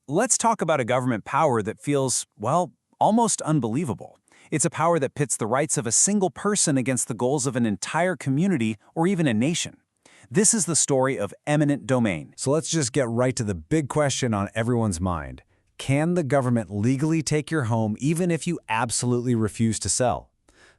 let's talk about a government power that feels, well, almost unbelievable. It's a power that pits the rights of a single person against the goals of an entire community or even a nation. This is the story of eminent domain. So let's just get right to the big question on everyone's mind. Can the government legally take your home even if you absolutely refuse to sell?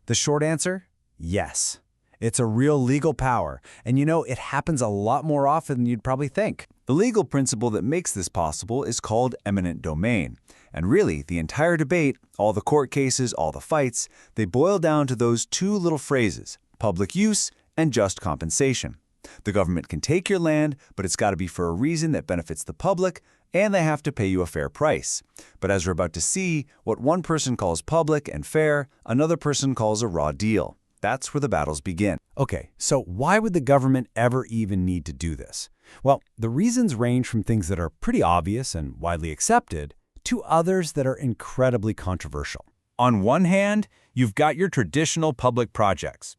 The short answer? Yes. It's a real legal power, and it happens a lot more often than you'd probably think. The legal principle that makes this possible is called eminent domain. And really, the entire debate, all the court cases, all the fights, they boil down to those two little phrases, public use and just compensation. The government can take your land, but it's got to be for a reason that benefits the public, and they have to pay you a fair price. But as we're about to see, what one person calls public and fair, another person calls a raw deal. That's where the battles begin. Okay, so why would the government ever even need to do this? Well, the reasons range from things that are pretty obvious and widely accepted to others that are incredibly controversial. On one hand, you've got your traditional public projects.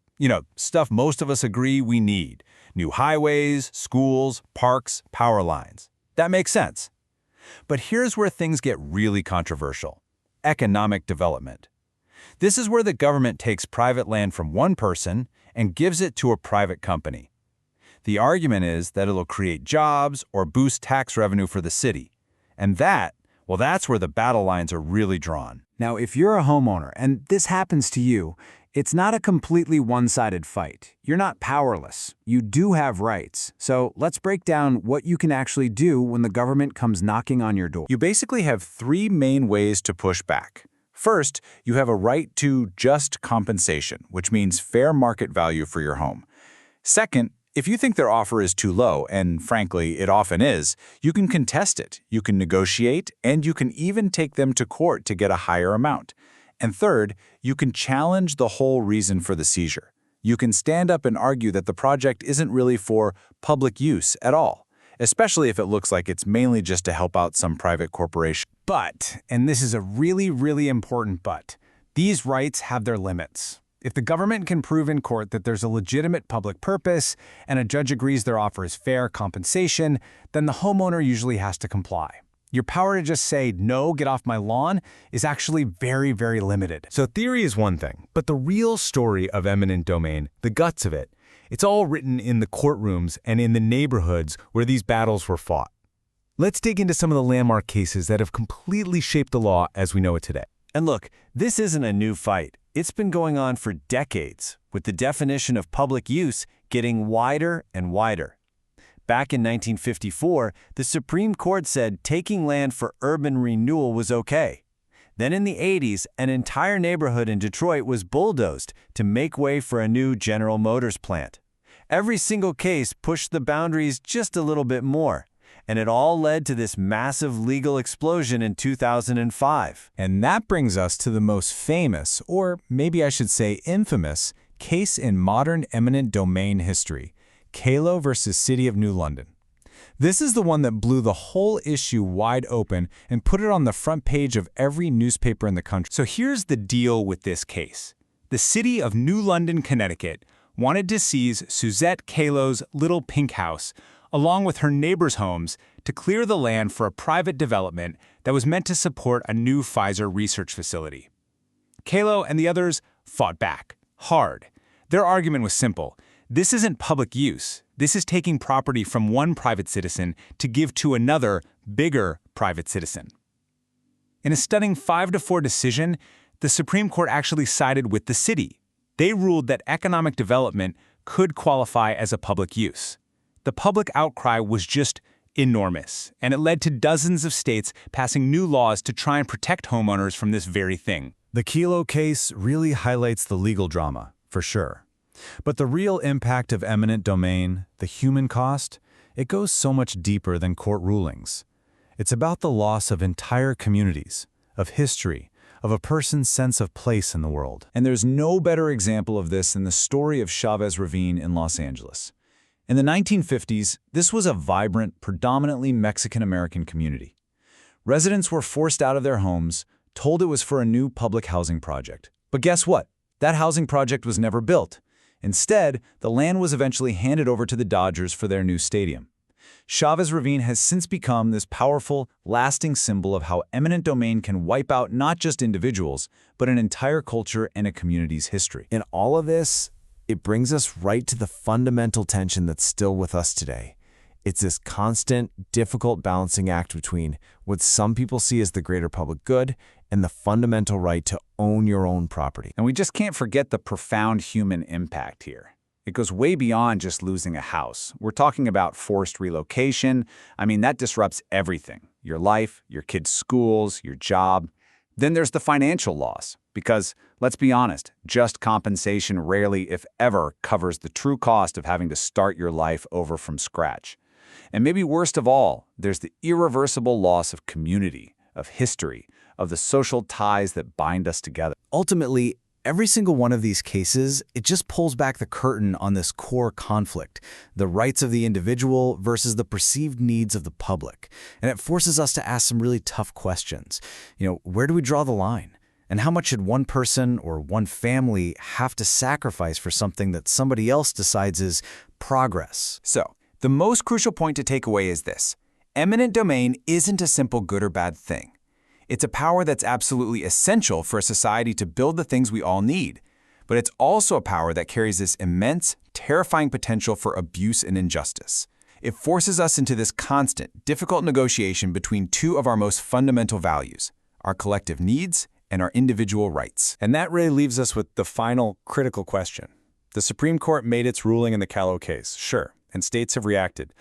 Stuff most of us agree we need. New highways, schools, parks, power lines. That makes sense. But here's where things get really controversial. Economic development. This is where the government takes private land from one person and gives it to a private company. The argument is that it'll create jobs or boost tax revenue for the city. And that's where the battle lines are really drawn. Now, if you're a homeowner and this happens to you, it's not a completely one-sided fight. You're not powerless. You do have rights. So let's break down what you can actually do when the government comes knocking on your door. You basically have three main ways to push back. First, you have a right to just compensation, which means fair market value for your home. Second, if you think their offer is too low, and frankly, it often is, you can contest it, you can negotiate, and you can even take them to court to get a higher amount. And third, you can challenge the whole reason for the seizure. You can stand up and argue that the project isn't really for public use at all, especially if it looks like it's mainly just to help out some private corporation. But, and this is a really, really important but, these rights have their limits. If the government can prove in court that there's a legitimate public purpose and a judge agrees their offer is fair compensation, then the homeowner usually has to comply. Your power to just say, no, get off my lawn, is actually very, very limited. So theory is one thing, but the real story of eminent domain, the guts of it, it's all written in the courtrooms and in the neighborhoods where these battles were fought. Let's dig into some of the landmark cases that have completely shaped the law as we know it today. And look, this isn't a new fight. It's been going on for decades, with the definition of public use getting wider and wider. Back in 1954, the Supreme Court said taking land for urban renewal was okay. Then in the 80s, an entire neighborhood in Detroit was bulldozed to make way for a new General Motors plant. Every single case pushed the boundaries just a little bit more, and it all led to this massive legal explosion in 2005. And that brings us to the most famous, or maybe I should say infamous, case in modern eminent domain history, Kalo versus City of New London. This is the one that blew the whole issue wide open and put it on the front page of every newspaper in the country. So here's the deal with this case. The city of New London, Connecticut, wanted to seize Suzette Kalo's Little Pink House, along with her neighbors' homes, to clear the land for a private development that was meant to support a new Pfizer research facility. Kalo and the others fought back, hard. Their argument was simple. This isn't public use. This is taking property from one private citizen to give to another, bigger private citizen. In a stunning 5-4 decision, the Supreme Court actually sided with the city. They ruled that economic development could qualify as a public use. The public outcry was just enormous, and it led to dozens of states passing new laws to try and protect homeowners from this very thing. The Kalo case really highlights the legal drama, for sure. But the real impact of eminent domain, the human cost, it goes so much deeper than court rulings. It's about the loss of entire communities, of history, of a person's sense of place in the world. And there's no better example of this than the story of Chavez Ravine in Los Angeles. In the 1950s, this was a vibrant, predominantly Mexican-American community. Residents were forced out of their homes, told it was for a new public housing project. But guess what? That housing project was never built. Instead, the land was eventually handed over to the Dodgers for their new stadium. Chavez Ravine has since become this powerful, lasting symbol of how eminent domain can wipe out not just individuals, but an entire culture and a community's history. In all of this, it brings us right to the fundamental tension that's still with us today. It's this constant, difficult balancing act between what some people see as the greater public good and the fundamental right to own your own property. And we just can't forget the profound human impact here. It goes way beyond just losing a house. We're talking about forced relocation. I mean, that disrupts everything. Your life, your kids' schools, your job. Then there's the financial loss. Because, let's be honest, just compensation rarely, if ever, covers the true cost of having to start your life over from scratch. And maybe worst of all, there's the irreversible loss of community, of history, of the social ties that bind us together. Ultimately, every single one of these cases, it just pulls back the curtain on this core conflict, the rights of the individual versus the perceived needs of the public. And it forces us to ask some really tough questions. Where do we draw the line? And how much should one person or one family have to sacrifice for something that somebody else decides is progress? So, the most crucial point to take away is this. Eminent domain isn't a simple good or bad thing. It's a power that's absolutely essential for a society to build the things we all need. But it's also a power that carries this immense, terrifying potential for abuse and injustice. It forces us into this constant, difficult negotiation between two of our most fundamental values, our collective needs and our individual rights. And that really leaves us with the final critical question. The Supreme Court made its ruling in the Callow case, sure, and states have reacted.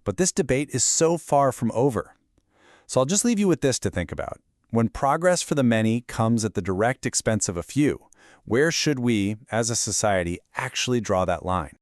But this debate is so far from over. So I'll just leave you with this to think about. When progress for the many comes at the direct expense of a few, where should we, as a society, actually draw that line?